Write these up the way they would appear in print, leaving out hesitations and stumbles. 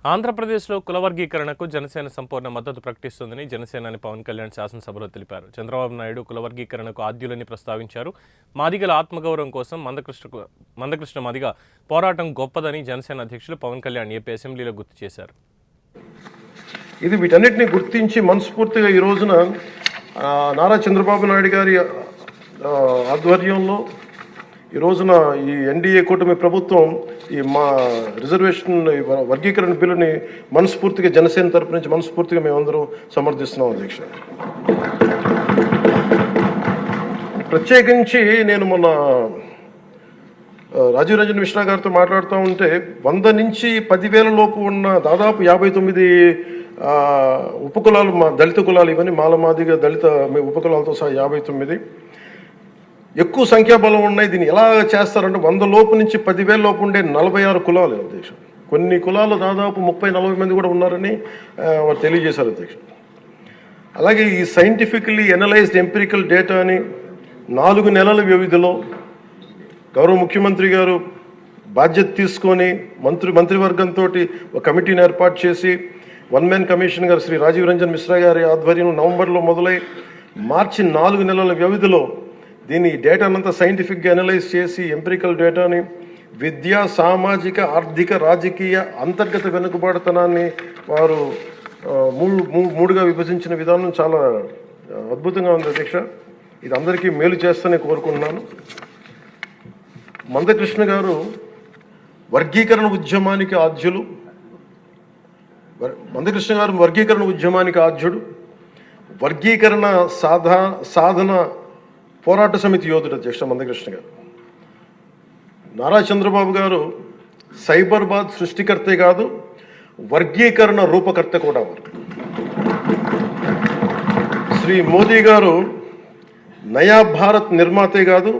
ఆంధ్రప్రదేశ్లో కుల వర్గీకరణకు జనసేన సంపూర్ణ మద్దతు ప్రకటిస్తుందని జనసేనాని పవన్ కళ్యాణ్ శాసనసభలో తెలిపారు. చంద్రబాబు నాయుడు కుల వర్గీకరణకు ఆద్యులని ప్రస్తావించారు. మాదిగల ఆత్మగౌరవం కోసం మందకృష్ణ మాదిగ పోరాటం గొప్పదని జనసేన అధ్యక్షులు పవన్ కళ్యాణ్ ఏపీ అసెంబ్లీలో గుర్తు చేశారు. ఇది వీటన్నిటిని గుర్తించి మనస్ఫూర్తిగా ఈ రోజున నారా చంద్రబాబు నాయుడు గారి ఆధ్వర్యంలో ఈ రోజున ఈ ఎన్డీఏ కూటమి ప్రభుత్వం ఈ మా రిజర్వేషన్ వర్గీకరణ బిల్లుని మనస్ఫూర్తిగా జనసేన తరపు నుంచి మనస్ఫూర్తిగా మేమందరం సమర్థిస్తున్నాం అధ్యక్ష. ప్రత్యేకించి నేను మొన్న రాజీవ్ రంజన్ మిశ్రా గారితో మాట్లాడుతూ ఉంటే 100 నుంచి 10,000 లోపు ఉన్న దాదాపు 59 ఉపకులాలు, మా దళిత కులాలు, ఇవన్నీ మాలమాదిగా దళిత ఉపకులాలతో సహా 59 ఎక్కువ సంఖ్యాబలం ఉన్నాయి. దీన్ని ఎలా చేస్తారంటే 100 లోపు నుంచి 10,000 లోపు ఉండే 46 కులాలు అధ్యక్ష. కొన్ని కులాలు దాదాపు 30-40 మంది కూడా ఉన్నారని వారు తెలియజేశారు అధ్యక్ష. అలాగే ఈ సైంటిఫికలీ ఎనలైజ్డ్ ఎంపిరికల్ డేటాని 4 నెలల వ్యవధిలో గౌరవ ముఖ్యమంత్రి గారు బాధ్యత తీసుకొని మంత్రివర్గంతో ఒక కమిటీని ఏర్పాటు చేసి వన్ మ్యాన్ కమిషన్ గారు శ్రీ రాజీవ్ రంజన్ మిశ్రా గారి ఆధ్వర్యంలో నవంబర్లో మొదలై మార్చి 4 నెలల వ్యవధిలో దీన్ని డేటానంతా సైంటిఫిక్గా అనలైజ్ చేసి ఎంపిరికల్ డేటాని విద్యా, సామాజిక, ఆర్థిక, రాజకీయ, అంతర్గత వెనుకబాటుతనాన్ని వారు మూడుగా విభజించిన విధానం చాలా అద్భుతంగా ఉంది అధ్యక్ష. ఇది అందరికీ మేలు చేస్తూనే కోరుకుంటున్నాను. మందకృష్ణ గారు వర్గీకరణ ఉద్యమానికి ఆద్యులు. మందకృష్ణ గారు వర్గీకరణ ఉద్యమానికి ఆద్యుడు. వర్గీకరణ సాధన పోరాట సమితి యోధుడు అధ్యక్ష మందకృష్ణ గారు. నారా చంద్రబాబు గారు సైబర్బాద్ సృష్టికర్తే కాదు, వర్గీకరణ రూపకర్త కూడా. శ్రీ మోదీ గారు నయా భారత్ నిర్మాతే కాదు,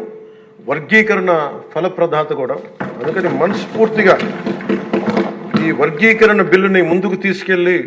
వర్గీకరణ ఫలప్రదాత కూడా. అందుకని మనస్ఫూర్తిగా ఈ వర్గీకరణ బిల్లుని ముందుకు తీసుకెళ్ళి